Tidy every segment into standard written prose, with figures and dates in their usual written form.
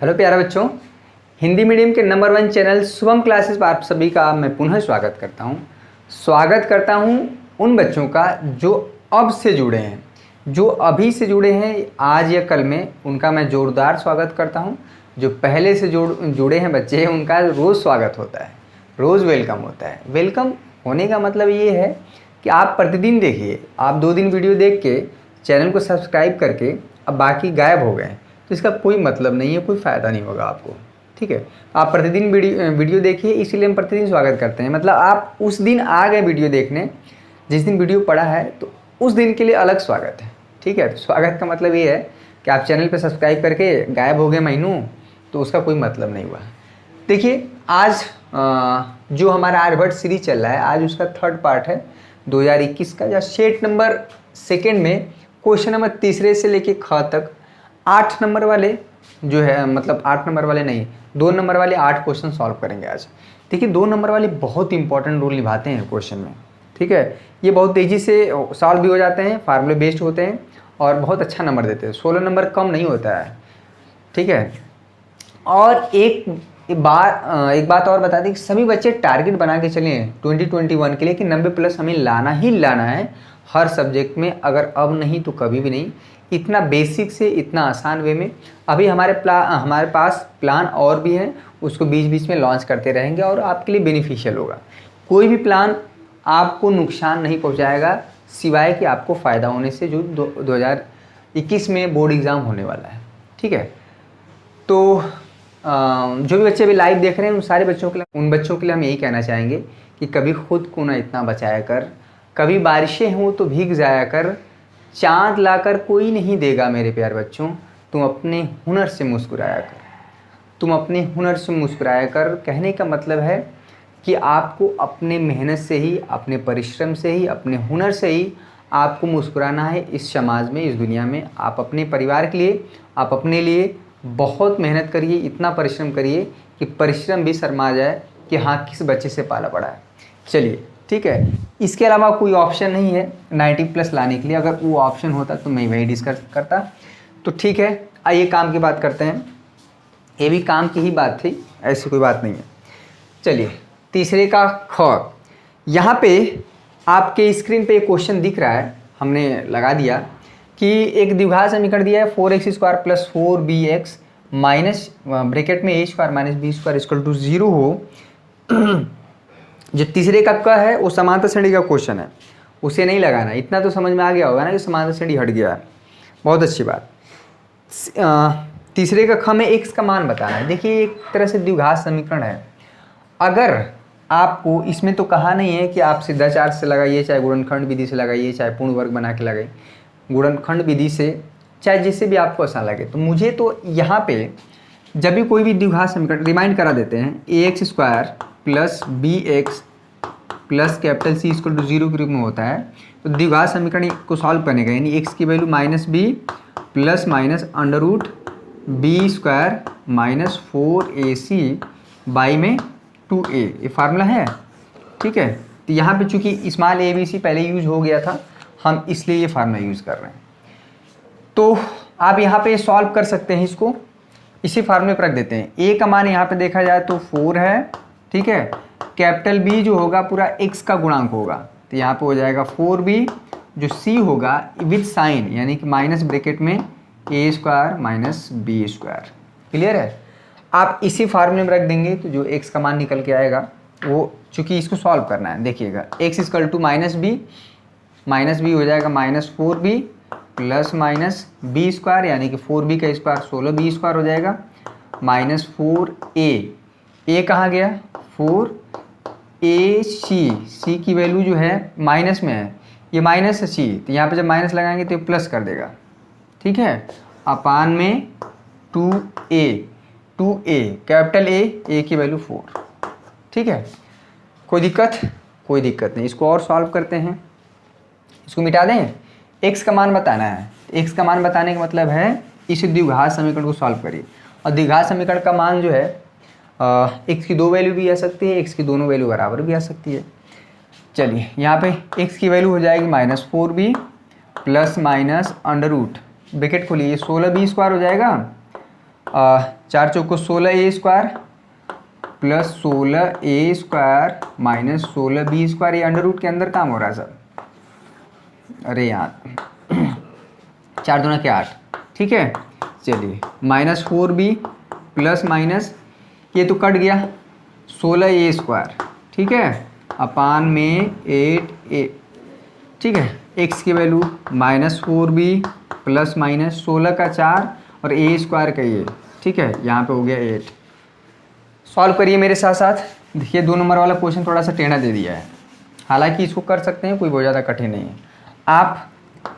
Hello प्यारे बच्चों, Hindi medium के नंबर 1 चैनल शुभम क्लासेस पर आप सभी का मैं पुनः स्वागत करता हूं उन बच्चों का जो अब से जुड़े हैं, जो अभी से जुड़े हैं आज या कल में, उनका मैं ज़ोरदार स्वागत करता हूं। जो पहले से जुड़े हैं बच्चे, उनका रोज़ स्वागत होता है, रोज़ वेलकम होता है। वेलकम होने का मतलब ये है कि आप प्रतिदिन देखिए, आप 2 दिन वीडियो देख के चैनल को सब्सक्राइब करके अब बाकी गायब हो गए हैं, तो इसका कोई मतलब नहीं है, कोई फ़ायदा नहीं होगा आपको। ठीक है, आप प्रतिदिन वीडियो देखिए, इसीलिए हम प्रतिदिन स्वागत करते हैं। मतलब आप उस दिन आ गए वीडियो देखने, जिस दिन वीडियो पड़ा है, तो उस दिन के लिए अलग स्वागत है। ठीक है, तो स्वागत का मतलब ये है कि आप चैनल पर सब्सक्राइब करके गायब हो गए महीनों, तो उसका कोई मतलब नहीं हुआ। देखिए, आज जो हमारा आर्यभट्ट सीरीज चल रहा है, आज उसका 3rd पार्ट है 2021 का, या सेट नंबर 2 में क्वेश्चन नंबर 3 से लेके ख तक 8 नंबर वाले जो है, मतलब 8 नंबर वाले नहीं, 2 नंबर वाले 8 क्वेश्चन सॉल्व करेंगे आज। देखिए, 2 नंबर वाले बहुत इंपॉर्टेंट रोल निभाते हैं क्वेश्चन में। ठीक है, ये बहुत तेज़ी से सॉल्व भी हो जाते हैं, फार्मूले बेस्ड होते हैं और बहुत अच्छा नंबर देते हैं। 16 नंबर कम नहीं होता है। ठीक है, और एक बात और बता दें कि सभी बच्चे टारगेट बना के चले 2021 के लिए कि 90+ हमें लाना ही लाना है हर सब्जेक्ट में, अगर अब नहीं तो कभी भी नहीं। इतना बेसिक से इतना आसान वे में अभी हमारे पास प्लान और भी हैं, उसको बीच बीच में लॉन्च करते रहेंगे और आपके लिए बेनिफिशियल होगा। कोई भी प्लान आपको नुकसान नहीं पहुंचाएगा, सिवाय कि आपको फ़ायदा होने से, जो 2021 में बोर्ड एग्ज़ाम होने वाला है। ठीक है, तो जो भी बच्चे अभी लाइव देख रहे हैं, उन बच्चों के लिए हम यही कहना चाहेंगे कि कभी खुद को ना इतना बचाया कर, कभी बारिशें हों तो भीग जाया कर, चाँद लाकर कोई नहीं देगा मेरे प्यारे बच्चों, तुम अपने हुनर से मुस्कुराया कर, तुम अपने हुनर से मुस्कुराया कर। कहने का मतलब है कि आपको अपने मेहनत से ही, अपने परिश्रम से ही, अपने हुनर से ही आपको मुस्कुराना है इस समाज में, इस दुनिया में। आप अपने परिवार के लिए, आप अपने लिए बहुत मेहनत करिए, इतना परिश्रम करिए कि परिश्रम भी शर्मा जाए कि हाँ, किस बच्चे से पाला पड़ा है। चलिए, ठीक है, इसके अलावा कोई ऑप्शन नहीं है 90+ लाने के लिए। अगर वो ऑप्शन होता तो मैं वही डिस्कस करता। तो ठीक है, आइए काम की बात करते हैं। ये भी काम की ही बात थी, ऐसी कोई बात नहीं है। चलिए, तीसरे का ख। यहाँ पे आपके स्क्रीन पे एक क्वेश्चन दिख रहा है, हमने लगा दिया कि एक द्विघात समीकरण दिया है 4x² + 4bx माइनस ब्रैकेट में a² - b² = 0 हो। जो तीसरे का क है वो समांतर श्रेणी का क्वेश्चन है, उसे नहीं लगाना। इतना तो समझ में आ गया होगा ना कि समांतर श्रेणी हट गया है, बहुत अच्छी बात। तीसरे का ख में x का मान बताना है। देखिए, एक तरह से द्विघात समीकरण है। अगर आपको इसमें तो कहा नहीं है कि आप सिद्धाचार्य से लगाइए, चाहे गुणनखंड विधि से लगाइए, चाहे पूर्ण वर्ग बना के लगाइए, गुणनखंड विधि से, चाहे जिससे भी आपको आसान लगे। तो मुझे तो यहाँ पे जब भी कोई भी द्विघात समीकरण, रिमाइंड करा देते हैं, ax² + bx + C = 0 के रूप में होता है। तो द्विघात समीकरण को सॉल्व करने का, यानी x की वैल्यू -b + √b² - 4ac में 2a, ये फार्मूला है। ठीक है, तो यहाँ पे चूंकि स्मॉल abc पहले यूज हो गया था, हम इसलिए ये फार्मूला यूज़ कर रहे हैं। तो आप यहाँ पे सॉल्व कर सकते हैं, इसको इसी फार्मूले पर रख देते हैं। a का मान यहाँ पे देखा जाए तो 4 है। ठीक है, कैपिटल B जो होगा पूरा x का गुणांक होगा, तो यहाँ पे हो जाएगा 4b, जो c होगा विद साइन, यानी कि माइनस ब्रैकेट में a² - b²। क्लियर है, आप इसी फार्मूले में रख देंगे तो जो x का मान निकल के आएगा वो, चूंकि इसको सॉल्व करना है, देखिएगा x = -b हो जाएगा -4b + b² यानी कि 4b का स्क्वायर 16b² हो जाएगा, -4a, a कहाँ गया, 4ac, की वैल्यू जो है माइनस में है, ये माइनस है c, तो यहाँ पे जब माइनस लगाएंगे तो ये प्लस कर देगा। ठीक है, अपान में 2a कैपिटल A की वैल्यू 4। ठीक है, कोई दिक्कत नहीं। इसको और सॉल्व करते हैं, इसको मिटा दें। x का मान बताना है। x का मान बताने का मतलब है इस द्विघात समीकरण को सॉल्व करिए। और द्विघात समीकरण का मान जो है x की 2 वैल्यू भी आ सकती है, x की दोनों वैल्यू बराबर भी आ सकती है। चलिए, यहाँ पे x की वैल्यू हो जाएगी -4b + अंडर रूट, ब्रैकेट खोलिए, 16b² हो जाएगा 4 चौको 16a² plus 16a² minus 16b²। ये अंडर रूट के अंदर काम हो रहा है सब। अरे यार 4 दूना के 8, ठीक है। चलिए -4b प्लस माइनस ये तो कट गया 16a², ठीक है, अपान में 8a, ठीक है। x की वैल्यू -4b प्लस माइनस 16 का 4 और a² का ये, ठीक है, यहाँ पे हो गया 8। सॉल्व करिए मेरे साथ साथ। देखिए 2 नंबर वाला क्वेश्चन थोड़ा सा टेढ़ा दे दिया है, हालांकि इसको कर सकते हैं, कोई बहुत ज़्यादा कठिन नहीं है। आप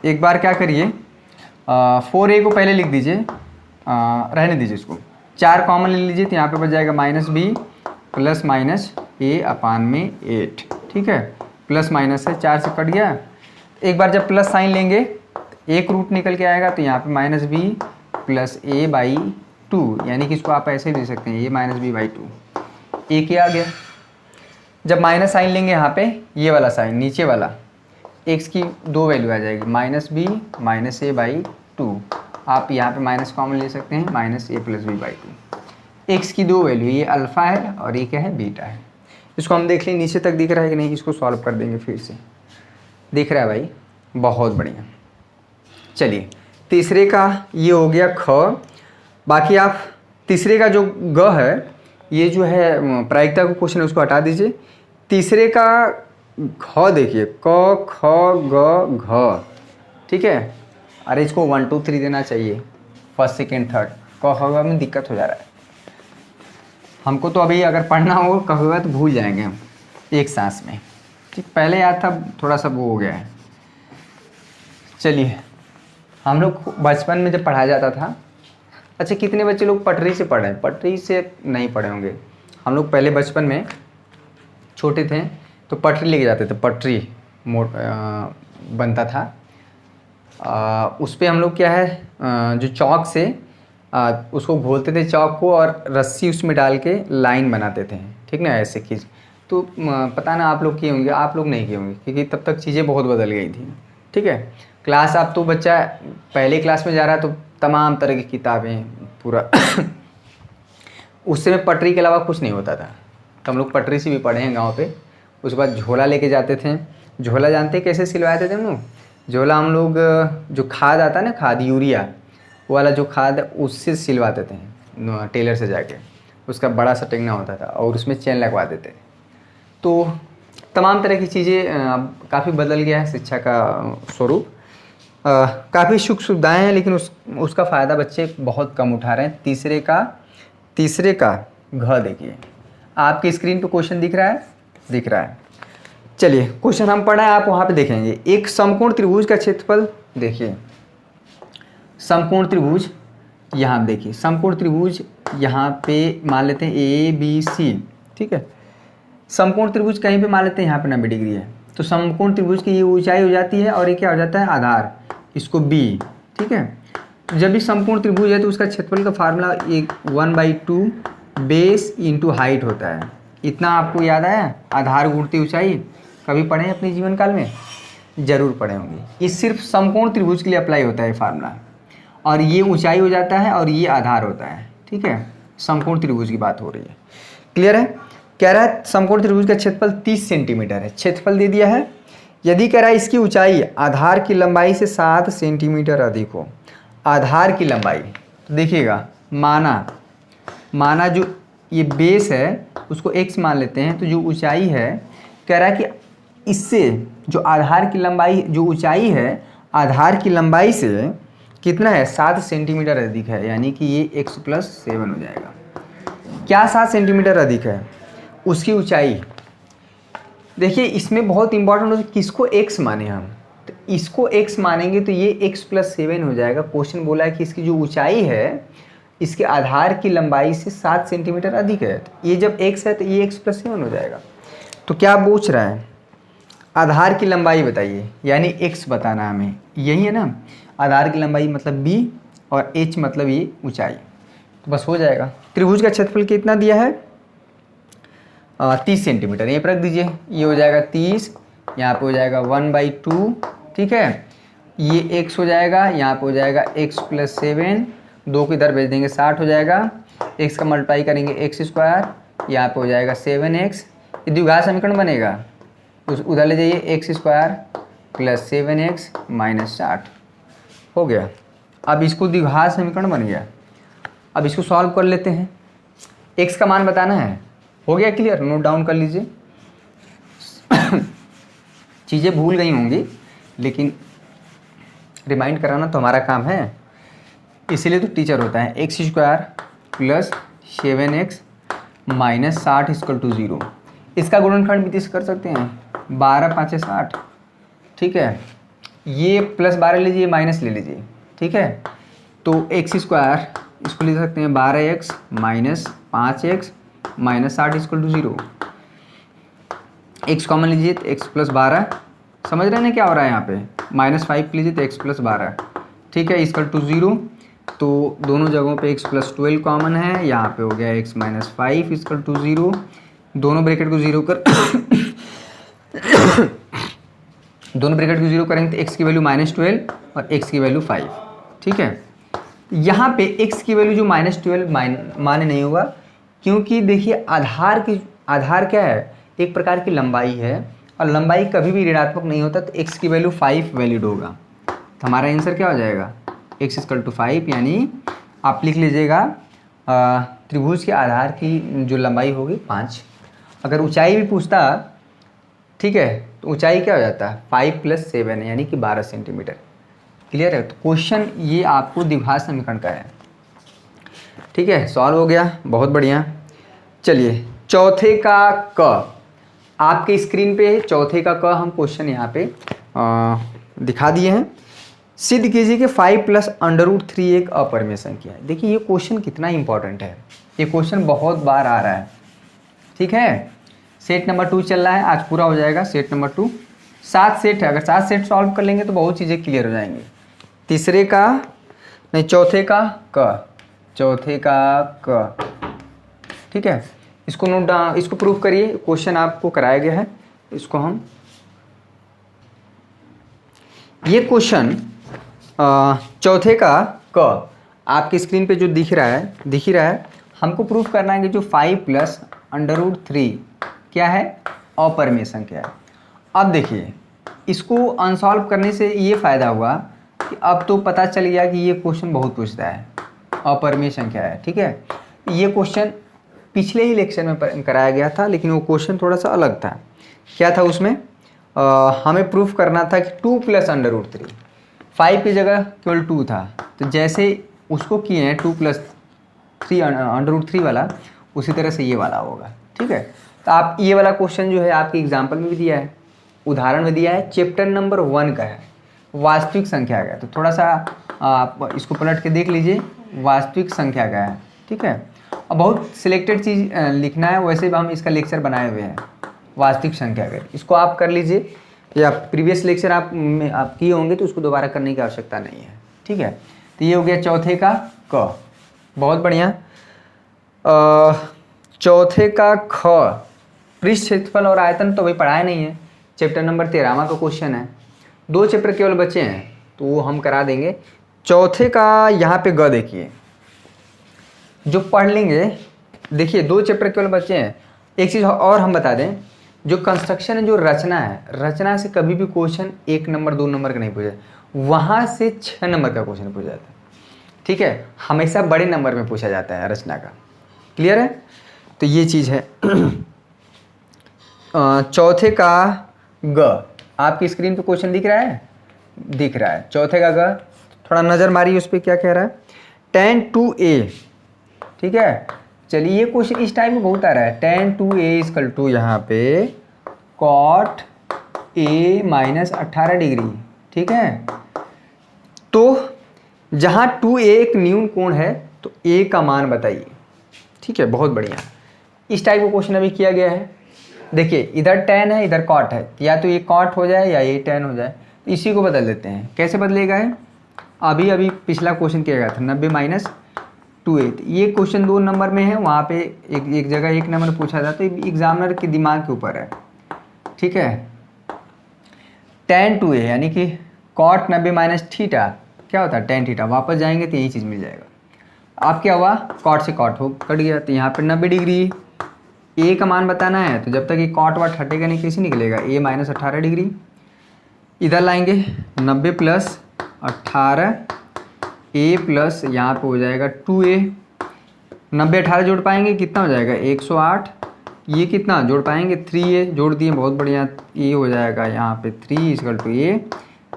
एक बार क्या करिए, 4a को पहले लिख दीजिए, रहने दीजिए इसको, 4 कॉमन ले लीजिए तो यहाँ पे बच जाएगा -b प्लस माइनस a अपान में 8, ठीक है। प्लस माइनस है, 4 से कट गया। एक बार जब प्लस साइन लेंगे एक रूट निकल के आएगा, तो यहाँ पे -b प्लस a/2, यानी कि इसको आप ऐसे भी दे सकते हैं, a -b/2। a क्या आ गया। जब माइनस साइन लेंगे यहाँ पे ये वाला साइन नीचे वाला, x की 2 वैल्यू आ जाएगी, -b माइनस a/2। आप यहाँ पे माइनस कॉमन ले सकते हैं, -a प्लस b/2। x की 2 वैल्यू, ये अल्फ़ा है और ये क्या है, बीटा है। इसको हम देख लें नीचे तक दिख रहा है कि नहीं, इसको सॉल्व कर देंगे फिर से। दिख रहा है भाई, बहुत बढ़िया। चलिए तीसरे का ये हो गया ख। बाकी आप तीसरे का जो ग है, ये जो है प्रायिकता का क्वेश्चन है, उसको हटा दीजिए। तीसरे का ख देखिए, क ख ग घ, ठीक है। अरे इसको 1 2 3 देना चाहिए, फर्स्ट सेकेंड थर्ड। क ख ग में दिक्कत हो जा रहा है हमको, तो अभी अगर पढ़ना हो क ख ग तो भूल जाएंगे हम एक सांस में, ठीक। पहले याद था, थोड़ा सा वो हो गया है। चलिए हम लोग बचपन में जब पढ़ाया जाता था, अच्छा कितने बच्चे लोग पटरी से पढ़े, पटरी से नहीं पढ़े होंगे। हम लोग पहले बचपन में छोटे थे तो पटरी लेके जाते थे, पटरी बनता था। उस पर हम लोग क्या है, जो चौक से उसको घोलते थे चौक को, और रस्सी उसमें डाल के लाइन बनाते थे, ठीक ना, ऐसे खींच। तो पता ना आप लोग किए होंगे, आप लोग नहीं किए होंगे, क्योंकि तब तक चीज़ें बहुत बदल गई थी, ठीक है। क्लास, अब तो बच्चा पहले क्लास में जा रहा है तो तमाम तरह की किताबें पूरा उस समय पटरी के अलावा कुछ नहीं होता था। तो हम लोग पटरी से भी पढ़े हैं गांव पे। उसके बाद झोला लेके जाते थे। झोला जानते कैसे सिलवाए थे हम लोग? झोला हम लोग जो खाद आता है ना, खाद यूरिया वो वाला जो खाद, उससे सिलवाते थे टेलर से जाके। उसका बड़ा सा टेंगना होता था और उसमें चेन लगवा देते। तो तमाम तरह की चीज़ें काफ़ी बदल गया है शिक्षा का स्वरूप। काफ़ी सुख सुविधाएँ हैं, लेकिन उसका फ़ायदा बच्चे बहुत कम उठा रहे हैं। तीसरे का घ देखिए, आपकी स्क्रीन पे क्वेश्चन दिख रहा है। चलिए क्वेश्चन हम पढ़ा है, आप वहाँ पे देखेंगे। एक समकोण त्रिभुज का क्षेत्रफल देखिए, समकोण त्रिभुज यहाँ देखिए, समकोण त्रिभुज यहाँ पे मान लेते हैं ABC, ठीक है। समकोण त्रिभुज कहीं पे मान लेते हैं यहाँ पे 90 डिग्री है, तो समकोण त्रिभुज की ये ऊंचाई हो जाती है और ये क्या हो जाता है, आधार, इसको B, ठीक है। जब भी समकोण त्रिभुज है तो उसका क्षेत्रफल का फार्मूला 1/2 बेस इंटू हाइट होता है। इतना आपको याद आया? आधार गुणती ऊंचाई कभी पढ़े हैं अपने जीवन काल में? जरूर पढ़े होंगे। ये सिर्फ समकोण त्रिभुज के लिए अप्लाई होता है फार्मूला, और ये ऊंचाई हो जाता है और ये आधार होता है, ठीक है। समकोण त्रिभुज की बात हो रही है, क्लियर है। कह रहा है समकोण त्रिभुज का क्षेत्रफल 30 सेंटीमीटर है, क्षेत्रफल दे दिया है। यदि कह रहा है इसकी ऊंचाई आधार की लंबाई से 7 सेंटीमीटर अधिक हो, आधार की लंबाई, तो देखिएगा माना जो ये बेस है उसको x मान लेते हैं, तो जो ऊंचाई है कह रहा है कि इससे जो आधार की लंबाई, जो ऊंचाई है आधार की लंबाई से कितना है, 7 सेंटीमीटर अधिक है, यानी कि ये x+7 हो जाएगा। क्या 7 सेंटीमीटर अधिक है? उसकी ऊंचाई। देखिए इसमें बहुत इंपॉर्टेंट है किसको x माने हम, तो इसको x मानेंगे तो ये x+7 हो जाएगा। क्वेश्चन बोला है कि इसकी जो ऊंचाई है इसके आधार की लंबाई से 7 सेंटीमीटर अधिक है, तो ये जब x है तो ये x+7 हो जाएगा। तो क्या पूछ रहा है, आधार की लंबाई बताइए, यानी x बताना है हमें, यही है ना। आधार की लंबाई मतलब b और h मतलब ये ऊंचाई, तो बस हो जाएगा। त्रिभुज का क्षेत्रफल कितना दिया है, 30 सेंटीमीटर, ये पर रख दीजिए। ये हो जाएगा 30, यहाँ पे हो जाएगा 1/2, ठीक है। ये x हो जाएगा, यहाँ पे हो जाएगा x+7 2 को इधर भेज देंगे 60 हो जाएगा। x का मल्टीप्लाई करेंगे एक्स स्क्वायर, यहाँ पे हो जाएगा 7x। ये द्विघात समीकरण बनेगा, उस उधर ले जाइए x square plus 7x minus 60 हो गया। अब इसको द्विघात समीकरण बन गया। अब इसको सॉल्व कर लेते हैं। x का मान बताना है, हो गया क्लियर, नोट डाउन कर लीजिए। चीज़ें भूल गई होंगी लेकिन रिमाइंड कराना तो हमारा काम है, इसीलिए तो टीचर होता है। X square plus 7x minus 60 equal to 0। इसका गुणनखंड भी कर सकते हैं, 12 5 60, ठीक है। ये प्लस 12 लीजिए, माइनस ले लीजिए, ठीक है। तो एक्स स्क्वायर इसको ले सकते हैं 12x minus 5x minus 60 equal to 0। X common लीजिए तो एक्स प्लस 12, समझ रहे हैं ना क्या हो रहा है यहाँ पे, माइनस 5 लीजिए तो एक्स प्लस 12, ठीक है, इक्वल टू 0। तो दोनों जगहों पे x प्लस 12 कॉमन है, यहाँ पे हो गया x माइनस 5 इक्वल टू 0। दोनों ब्रैकेट को 0 कर दोनों ब्रैकेट को 0 करेंगे तो x की वैल्यू -12 और x की वैल्यू 5, ठीक है। यहाँ पे x की वैल्यू जो -12 मान्य नहीं होगा, क्योंकि देखिए आधार क्या है, एक प्रकार की लंबाई है और लंबाई कभी भी ऋणात्मक नहीं होता, तो x की वैल्यू 5 वैलिड होगा। तो हमारा आंसर क्या हो जाएगा, x इक्वल टू 5, यानी आप लिख लीजिएगा त्रिभुज के आधार की जो लंबाई होगी 5। अगर ऊंचाई भी पूछता, ठीक है, तो ऊंचाई क्या हो जाता है 5 + 7 यानी कि 12 सेंटीमीटर। क्लियर है। तो क्वेश्चन ये आपको द्विघात समीकरण का है, ठीक है, सॉल्व हो गया, बहुत बढ़िया। चलिए चौथे का क, आपके स्क्रीन पे चौथे का क हम क्वेश्चन यहाँ पे दिखा दिए हैं। सिद्ध कीजिए कि 5 + √3 एक अपरिमेय संख्या है। देखिए ये क्वेश्चन कितना इंपॉर्टेंट है, ये क्वेश्चन बहुत बार आ रहा है, ठीक है। सेट नंबर 2 चल रहा है, आज पूरा हो जाएगा सेट नंबर 2। 7 सेट है, अगर 7 सेट सॉल्व कर लेंगे तो बहुत चीज़ें क्लियर हो जाएंगी। तीसरे का नहीं, चौथे का क, चौथे का क, ठीक है। इसको नोट डाउन, इसको प्रूफ करिए, क्वेश्चन आपको कराया गया है। इसको हम ये क्वेश्चन चौथे का क आपकी स्क्रीन पे जो दिख ही रहा है, हमको प्रूफ करना है कि जो 5 + √3 क्या है, अपरिमेय संख्या है। अब देखिए इसको अनसॉल्व करने से ये फ़ायदा हुआ कि अब तो पता चल गया कि ये क्वेश्चन बहुत पूछता है, अपरिमेय संख्या है, ठीक है। ये क्वेश्चन पिछले ही लेक्चर में कराया गया था, लेकिन वो क्वेश्चन थोड़ा सा अलग था। क्या था उसमें, हमें प्रूफ करना था कि 2 + √3, 5 की जगह केवल 2 था, तो जैसे उसको किए हैं 2 + 3 √3 वाला, उसी तरह से ये वाला होगा, ठीक है। तो आप ये वाला क्वेश्चन जो है आपके एग्जाम्पल में भी दिया है, उदाहरण में दिया है, चैप्टर नंबर 1 का है, वास्तविक संख्या का है। तो थोड़ा सा आप इसको पलट के देख लीजिए, वास्तविक संख्या का है, ठीक है। और बहुत सिलेक्टेड चीज़ लिखना है, वैसे भी हम इसका लेक्चर बनाए हुए हैं वास्तविक संख्या का, इसको आप कर लीजिए, या प्रीवियस लेक्चर आप किए होंगे तो उसको दोबारा करने की आवश्यकता नहीं है, ठीक है। तो ये हो गया चौथे का क, बहुत बढ़िया। चौथे का ख, पृष्ठ क्षेत्रफल और आयतन तो भाई पढ़ाया नहीं है, चैप्टर नंबर 13वां का क्वेश्चन है, 2 चैप्टर केवल बचे हैं तो वो हम करा देंगे। चौथे का यहाँ पे ग देखिए, जो पढ़ लेंगे, देखिए 2 चैप्टर केवल बचे हैं। एक चीज़ और हम बता दें, जो कंस्ट्रक्शन है, जो रचना है, रचना से कभी भी क्वेश्चन 1 नंबर 2 नंबर का नहीं पूछा, वहाँ से 6 नंबर का क्वेश्चन पूछा जाता है, ठीक है। हमेशा बड़े नंबर में पूछा जाता है रचना का, क्लियर है। तो ये चीज़ है। चौथे का ग, आपकी स्क्रीन पे क्वेश्चन दिख रहा है, दिख रहा है। चौथे का ग थोड़ा नज़र मारिए उस पर क्या कह रहा है, tan 2a, ठीक है। चलिए ये क्वेश्चन इस टाइप में बहुत आ रहा है, tan 2a इक्वल टू यहाँ पे cot a - 18 डिग्री, ठीक है। तो जहाँ 2a एक न्यून कोण है तो a का मान बताइए, ठीक है, बहुत बढ़िया। इस टाइप का क्वेश्चन अभी किया गया है। देखिए इधर tan है, इधर cot है, या तो ये cot हो जाए या ये tan हो जाए, तो इसी को बदल देते हैं। कैसे बदलेगा है, अभी पिछला क्वेश्चन किया गया था 90 - 2a, ये क्वेश्चन 2 नंबर में है, वहाँ पे एक जगह 1 नंबर पूछा जाता है, तो एग्जामिनर के दिमाग के ऊपर है, ठीक है। tan 2a यानी कि cot 90 - थीटा क्या होता है tan थीटा, वापस जाएंगे तो यही चीज़ मिल जाएगा। अब क्या हुआ, कॉट से कॉट हो कट गया, तो यहाँ पे 90 डिग्री ए का मान बताना है, तो जब तक ये कॉट वाट हटेगा नहीं कैसे निकलेगा, ए माइनस 18 डिग्री। इधर लाएंगे 90 प्लस 18 ए प्लस यहाँ पे हो जाएगा 2a। 90 18 जोड़ पाएंगे कितना हो जाएगा 108। ये कितना जोड़ पाएंगे 3a, जोड़ दिए बहुत बढ़िया, ये हो जाएगा यहाँ पे 3 इक्वल टू ए,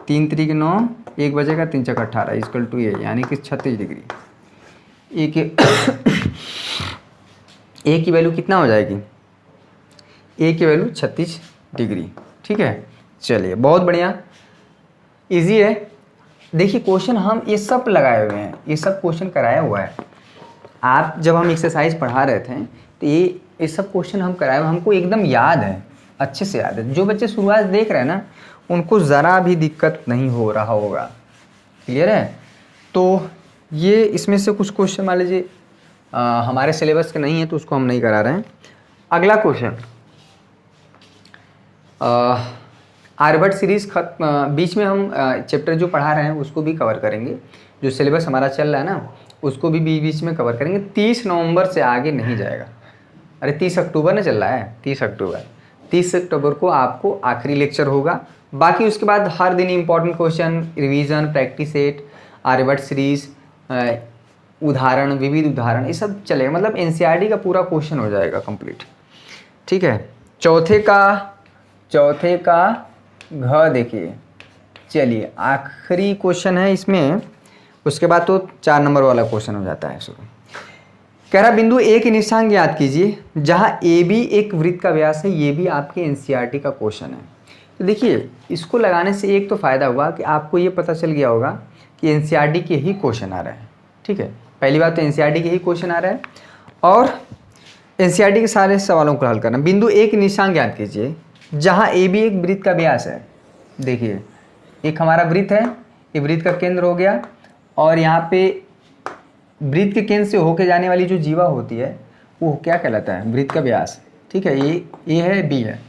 3 3 के 9, 1 बचेगा 3 4 18 इक्वल टू ए, यानी कि 36 डिग्री। ए के ए की वैल्यू कितना हो जाएगी, ए की वैल्यू 36 डिग्री। ठीक है, चलिए बहुत बढ़िया, इजी है। देखिए क्वेश्चन हम ये सब लगाए हुए हैं, ये सब क्वेश्चन कराया हुआ है। आप जब हम एक्सरसाइज पढ़ा रहे थे तो ये सब क्वेश्चन हम कराए हुए, हमको एकदम याद है, अच्छे से याद है। जो बच्चे शुरुआत देख रहे हैं ना उनको ज़रा भी दिक्कत नहीं हो रहा होगा, क्लियर है। तो ये इसमें से कुछ क्वेश्चन मान लीजिए हमारे सिलेबस के नहीं है तो उसको हम नहीं करा रहे हैं। अगला क्वेश्चन, आर्यभट्ट सीरीज़ बीच में हम चैप्टर जो पढ़ा रहे हैं उसको भी कवर करेंगे, जो सिलेबस हमारा चल रहा है ना उसको भी बीच बीच में कवर करेंगे। 30 नवंबर से आगे नहीं जाएगा। अरे 30 अक्टूबर ना चल रहा है, 30 अक्टूबर को आपको आखिरी लेक्चर होगा। बाकी उसके बाद हर दिन important question, revision, practice set, Aryabhatta series, उदाहरण, विविध उदाहरण, ये सब चलेगा। मतलब एनसीईआरटी का पूरा क्वेश्चन हो जाएगा कंप्लीट। ठीक है, चौथे का घ देखिए, चलिए आखिरी क्वेश्चन है इसमें, उसके बाद तो 4 नंबर वाला क्वेश्चन हो जाता है शुरू। कह रहा बिंदु ए की निशान ज्ञात कीजिए जहां ए बी एक वृत्त का व्यास है। ये भी आपके एनसीईआरटी का क्वेश्चन है। तो देखिए इसको लगाने से एक तो फ़ायदा हुआ कि आपको ये पता चल गया होगा कि एनसीईआरटी के ही क्वेश्चन आ रहे हैं। ठीक है, पहली बात तो एनसीईआरटी के ही क्वेश्चन आ रहा है और एनसीईआरटी के सारे सवालों को हल करना। बिंदु ए की निशान ज्ञात कीजिए जहाँ ए बी एक वृत्त का व्यास है। देखिए एक हमारा वृत्त है, ये वृत्त का केंद्र हो गया और यहाँ पे वृत्त के केंद्र से होके जाने वाली जो जीवा होती है वो क्या कहलाता है, वृत्त का व्यास। ठीक है, ये ए है, बी है।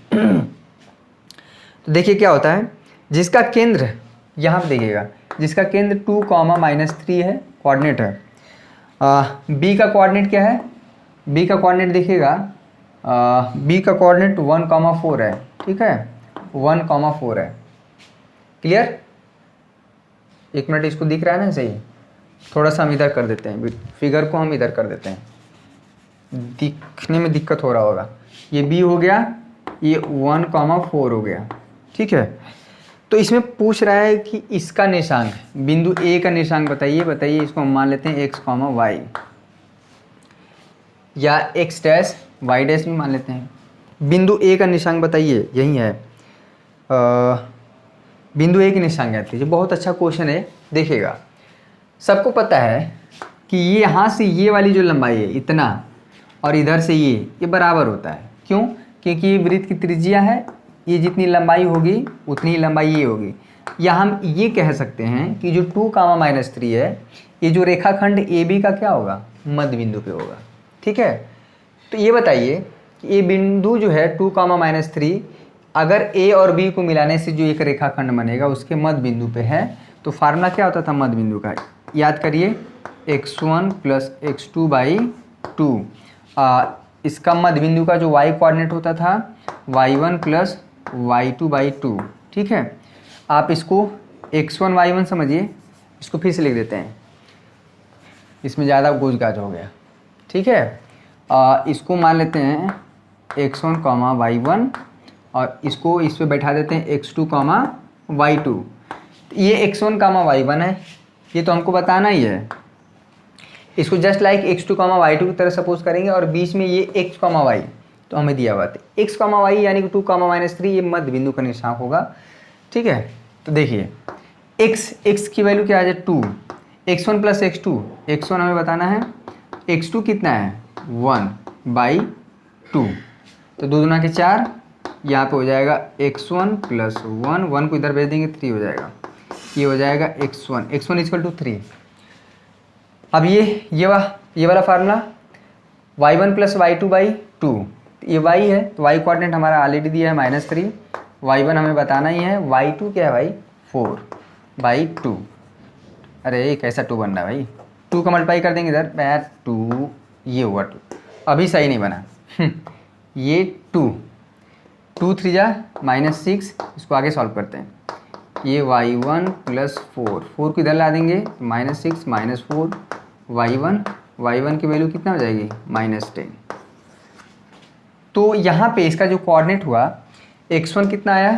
तो देखिए क्या होता है, जिसका केंद्र यहाँ पे देखिएगा, जिसका केंद्र 2, -3 है, कोऑर्डिनेट है। बी का कोऑर्डिनेट क्या है, बी का कोऑर्डिनेट देखिएगा, बी का कोऑर्डिनेट 1, 4 है। ठीक है, 1, 4 है। क्लियर, एक मिनट, इसको दिख रहा है ना सही, थोड़ा सा हम इधर कर देते हैं, फिगर को हम इधर कर देते हैं, दिखने में दिक्कत हो रहा होगा। ये बी हो गया, ये 1, 4 हो गया। ठीक है, तो इसमें पूछ रहा है कि इसका निशांक, बिंदु ए का निशांक बताइए। इसको हम मान लेते हैं x, y या x डैश y डैश भी मान लेते हैं। बिंदु ए का निशांक बताइए, यही है। बिंदु ए की निशांक ज्ञात कीजिए। बहुत अच्छा क्वेश्चन है, देखिएगा सबको पता है कि ये यहाँ से ये वाली जो लंबाई है इतना और इधर से ये बराबर होता है। क्यों, क्योंकि ये वृत्त की त्रिज्या है, ये जितनी लंबाई होगी उतनी ही लंबाई ये होगी। या हम ये कह सकते हैं कि जो 2, -3 है, ये जो रेखाखंड ए बी का क्या होगा, मध्य बिंदु पे होगा। ठीक है, तो ये बताइए कि ये बिंदु जो है 2, -3 अगर ए और बी को मिलाने से जो एक रेखाखंड बनेगा उसके मध्य बिंदु पे है, तो फार्मूला क्या होता था मध्य बिंदु का, याद करिए, x1 + x2/2। इसका मध्य बिंदु का जो y कोऑर्डिनेट होता था y1 + y2/2। ठीक है, आप इसको x1 y1 समझिए, इसको फिर से लिख देते हैं, इसमें ज़्यादा गोज गाज हो गया। ठीक है, इसको मान लेते हैं x1, y1 और इसको इस पर बैठा देते हैं x2, y2। ये x1, y1 है, ये तो हमको बताना ही है। इसको जस्ट लाइक x2, y2 की तरह सपोज करेंगे और बीच में ये x, y तो हमें दिया हुआ था x, y यानी कि 2, -3 ये मध्य बिंदु का निशान होगा। ठीक है, तो देखिए x की वैल्यू क्या आ जाए 2, x1 + x2, x1 हमें बताना है, x2 कितना है 1/2, तो 2 दूना के 4, यहाँ पे हो जाएगा x1 + 1 को इधर भेज देंगे 3 हो जाएगा, ये हो जाएगा x1 = 3। अब ये वाला फार्मूला y1 + y2/2, ये y है तो y कोऑर्डिनेट हमारा ऑलरेडी दिया है -3, y1 हमें बताना ही है, y2 क्या है भाई 4/2। अरे ये कैसा 2 बन रहा है भाई, 2 का मल्टीप्लाई कर देंगे इधर, बैर 2, ये हुआ 2, अभी सही नहीं बना ये 2, 2 3 जा -6, इसको आगे सॉल्व करते हैं। ये y1 + 4 को इधर ला देंगे, -6 -4 y1 की वैल्यू कितना हो जाएगी -10। तो यहाँ पे इसका जो कोऑर्डिनेट हुआ x1 कितना आया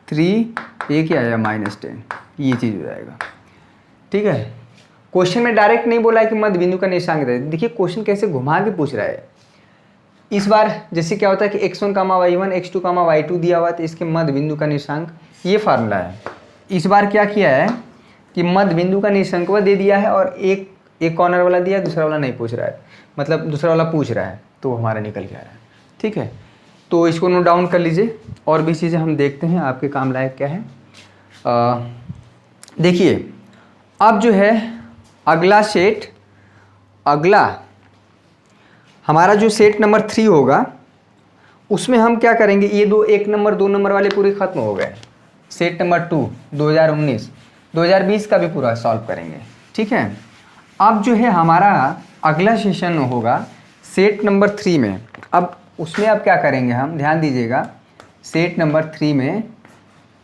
3, ये क्या आया -10, ये चीज़ हो जाएगा। ठीक है, क्वेश्चन में डायरेक्ट नहीं बोला है कि मध्य बिंदु का निर्देशांक दे। देखिए क्वेश्चन कैसे घुमा के पूछ रहा है। इस बार जैसे क्या होता है कि x1, y1, x2, y2 दिया हुआ है, तो इसके मध्य बिंदु का निर्देशांक ये फार्मूला है। इस बार क्या किया है कि मध्य बिंदु का निर्देशांक दे दिया है और एक कॉर्नर वाला दिया, दूसरा वाला नहीं पूछ रहा है, मतलब दूसरा वाला पूछ रहा है, तो हमारा निकल के आ रहा है। ठीक है, तो इसको नोट डाउन कर लीजिए। और भी चीज़ें हम देखते हैं आपके काम लायक क्या है। देखिए अब जो है अगला हमारा जो सेट नंबर 3 होगा उसमें हम क्या करेंगे, ये 1 नंबर 2 नंबर वाले पूरे खत्म हो गए। सेट नंबर 2 2019 2020 का भी पूरा सॉल्व करेंगे। ठीक है, अब जो है हमारा अगला सेशन होगा सेट नंबर 3 में। अब उसमें अब क्या करेंगे हम, ध्यान दीजिएगा, सेट नंबर 3 में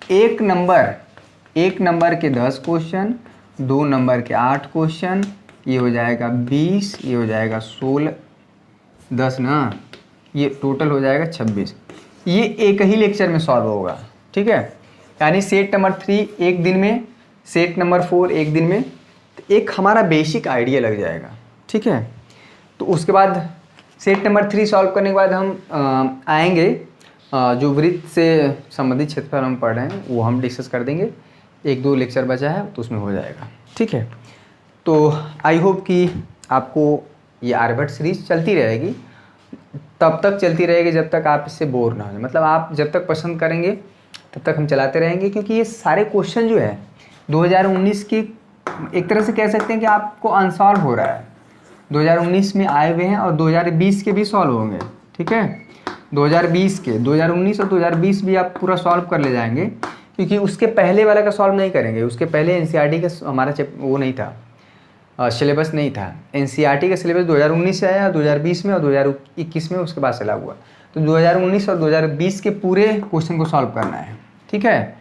एक नंबर के 10 क्वेश्चन, 2 नंबर के 8 क्वेश्चन, ये हो जाएगा 20, ये हो जाएगा 16, 10 ना, ये टोटल हो जाएगा 26। ये एक ही लेक्चर में सॉल्व होगा। ठीक है, यानी सेट नंबर 3 एक दिन में, सेट नंबर 4 एक दिन में, तो एक हमारा बेसिक आइडिया लग जाएगा। ठीक है, तो उसके बाद सेट नंबर 3 सॉल्व करने के बाद हम आएंगे जो वृत्त से संबंधित क्षेत्रफल हम पढ़ रहे हैं वो हम डिस्कस कर देंगे। 1-2 लेक्चर बचा है तो उसमें हो जाएगा। ठीक है, तो आई होप कि आपको ये आर्यभट्ट सीरीज चलती रहेगी, तब तक चलती रहेगी जब तक आप इससे बोर ना हो जाए। मतलब आप जब तक पसंद करेंगे तब तक हम चलाते रहेंगे, क्योंकि ये सारे क्वेश्चन जो है 2019 की एक तरह से कह सकते हैं कि आपको अनसॉल्व हो रहा है। 2019 में आए हुए हैं और 2020 के भी सॉल्व होंगे। ठीक है, 2019 और 2020 भी आप पूरा सॉल्व कर ले जाएंगे, क्योंकि उसके पहले वाला का सॉल्व नहीं करेंगे। उसके पहले एनसीईआरटी का हमारा वो नहीं था, सिलेबस नहीं था। एनसीईआरटी का सिलेबस 2019 से आया, 2020 में और 2021 में उसके बाद से लागू हुआ। तो 2019 और 2020 के पूरे क्वेश्चन को सॉल्व करना है। ठीक है,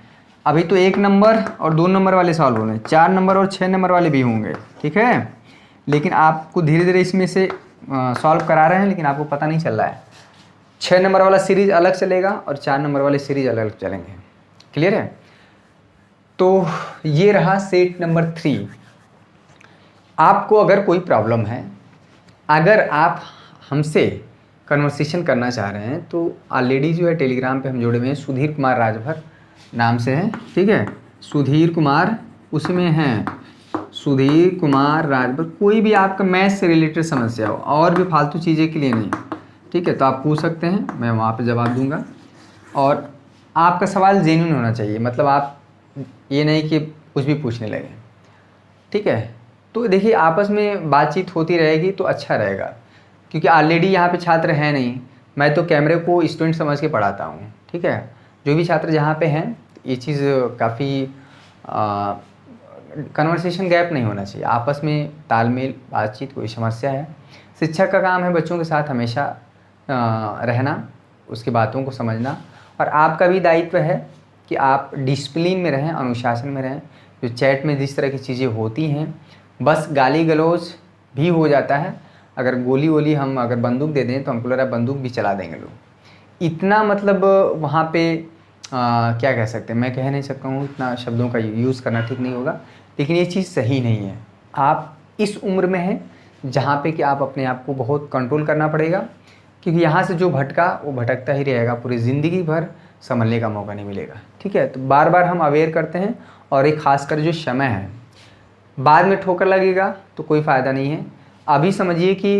अभी तो 1 नंबर और 2 नंबर वाले सॉल्व होंगे, 4 नंबर और 6 नंबर वाले भी होंगे। ठीक है, लेकिन आपको धीरे धीरे इसमें से सॉल्व करा रहे हैं, लेकिन आपको पता नहीं चल रहा है। 6 नंबर वाला सीरीज अलग चलेगा और 4 नंबर वाले सीरीज अलग चलेंगे। क्लियर है? तो ये रहा सेट नंबर 3। आपको अगर कोई प्रॉब्लम है, अगर आप हमसे कन्वर्सेशन करना चाह रहे हैं, तो ऑलरेडी जो है टेलीग्राम पे हम जुड़े हुए हैं, सुधीर कुमार राजभर नाम से है। ठीक है, सुधीर कुमार उसमें हैं, सुधीर कुमार राजभर। कोई भी आपका मैथ से रिलेटेड समस्या हो और भी फालतू चीज़ें के लिए नहीं, ठीक है, तो आप पूछ सकते हैं, मैं वहाँ पे जवाब दूंगा। और आपका सवाल जेन्युइन होना चाहिए, मतलब आप ये नहीं कि कुछ भी पूछने लगे। ठीक है, तो देखिए आपस में बातचीत होती रहेगी तो अच्छा रहेगा, क्योंकि ऑलरेडी यहाँ पे छात्र हैं नहीं, मैं तो कैमरे को स्टूडेंट समझ के पढ़ाता हूँ। ठीक है, जो भी छात्र जहाँ पे हैं, ये चीज़ काफ़ी कन्वर्सेशन गैप नहीं होना चाहिए, आपस में तालमेल बातचीत। कोई समस्या है, शिक्षक का काम है बच्चों के साथ हमेशा रहना, उसकी बातों को समझना, और आपका भी दायित्व है कि आप डिसिप्लिन में रहें, अनुशासन में रहें। जो चैट में जिस तरह की चीज़ें होती हैं, बस गाली गलौज भी हो जाता है। अगर गोली वोली हम अगर बंदूक दे दें तो हमको लग रहा है बंदूक भी चला देंगे लोग। इतना मतलब वहाँ पे क्या कह सकते हैं, मैं कह नहीं सकता हूँ, इतना शब्दों का यूज़ करना ठीक नहीं होगा, लेकिन ये चीज़ सही नहीं है। आप इस उम्र में हैं जहाँ पे कि आप अपने आप को बहुत कंट्रोल करना पड़ेगा, क्योंकि यहाँ से जो भटका वो भटकता ही रहेगा, पूरी ज़िंदगी भर संभलने का मौका नहीं मिलेगा। ठीक है, तो बार बार हम अवेयर करते हैं, और एक खासकर जो समय है, बाद में ठोकर लगेगा तो कोई फ़ायदा नहीं है। अभी समझिए कि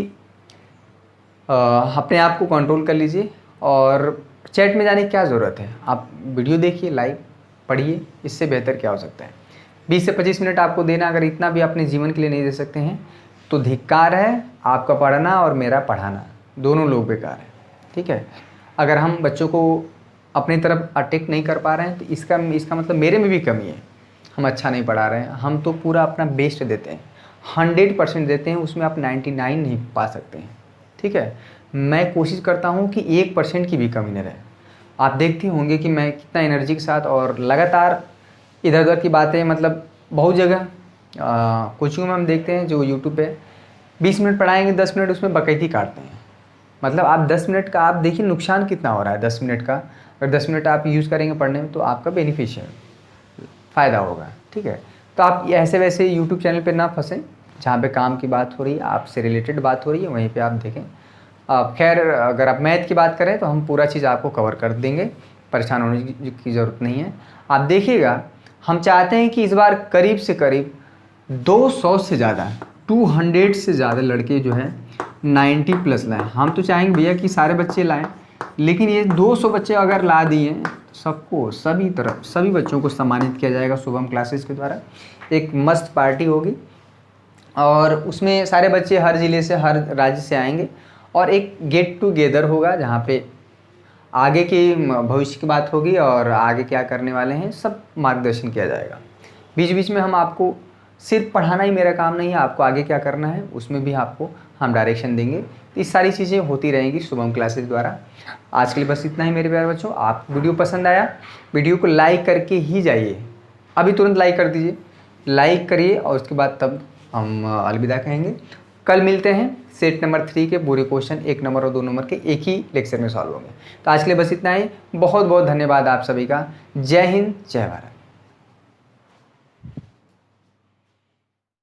अपने आप को कंट्रोल कर लीजिए, और चैट में जाने की क्या ज़रूरत है, आप वीडियो देखिए, लाइव पढ़िए, इससे बेहतर क्या हो सकता है। 20 से 25 मिनट आपको देना, अगर इतना भी अपने जीवन के लिए नहीं दे सकते हैं तो धिक्कार है। आपका पढ़ना और मेरा पढ़ाना दोनों लोग बेकार है। ठीक है, अगर हम बच्चों को अपनी तरफ अटैक नहीं कर पा रहे हैं तो इसका मतलब मेरे में भी कमी है, हम अच्छा नहीं पढ़ा रहे हैं। हम तो पूरा अपना बेस्ट देते हैं, 100% देते हैं, उसमें आप 99 नहीं पा सकते हैं। ठीक है, मैं कोशिश करता हूँ कि 1% की भी कमी न रहे। आप देखते होंगे कि मैं कितना एनर्जी के साथ और लगातार इधर उधर की बातें, मतलब बहुत जगह कोचिंग में हम देखते हैं जो यूट्यूब पे 20 मिनट पढ़ाएंगे, 10 मिनट उसमें बकैती काटते हैं। मतलब आप 10 मिनट का आप देखिए नुकसान कितना हो रहा है 10 मिनट का। अगर 10 मिनट आप यूज़ करेंगे पढ़ने में तो आपका बेनिफिशियल फ़ायदा होगा। ठीक है, तो आप ऐसे वैसे यूट्यूब चैनल पे ना फंसें, जहाँ पे काम की बात हो रही है, आपसे रिलेटेड बात हो रही है, वहीं पे आप देखें। खैर, अगर आप मैथ की बात करें तो हम पूरा चीज़ आपको कवर कर देंगे, परेशान होने की ज़रूरत नहीं है। आप देखिएगा, हम चाहते हैं कि इस बार करीब से करीब 200 से ज़्यादा 200 से ज़्यादा लड़के जो हैं 90 प्लस लाएँ। हम तो चाहेंगे भैया कि सारे बच्चे लाएँ, लेकिन ये 200 बच्चे अगर ला दिए, सबको सभी बच्चों को सम्मानित किया जाएगा शुभम क्लासेस के द्वारा। एक मस्त पार्टी होगी और उसमें सारे बच्चे हर ज़िले से, हर राज्य से आएंगे और एक गेट टुगेदर होगा जहाँ पे आगे के भविष्य की बात होगी और आगे क्या करने वाले हैं सब मार्गदर्शन किया जाएगा। बीच बीच में हम आपको, सिर्फ पढ़ाना ही मेरा काम नहीं है, आपको आगे क्या करना है उसमें भी आपको हम डायरेक्शन देंगे। तो ये सारी चीज़ें होती रहेंगी शुभम क्लासेस द्वारा। आज के लिए बस इतना ही मेरे प्यारे बच्चों। आप वीडियो पसंद आया, वीडियो को लाइक करके ही जाइए, अभी तुरंत लाइक कर दीजिए, लाइक करिए और उसके बाद तब हम अलविदा कहेंगे। कल मिलते हैं, सेट नंबर 3 के पूरे क्वेश्चन 1 नंबर और 2 नंबर के एक ही लेक्चर में सॉल्व होंगे। तो आज के लिए बस इतना ही। बहुत बहुत धन्यवाद आप सभी का। जय हिंद, जय भारत।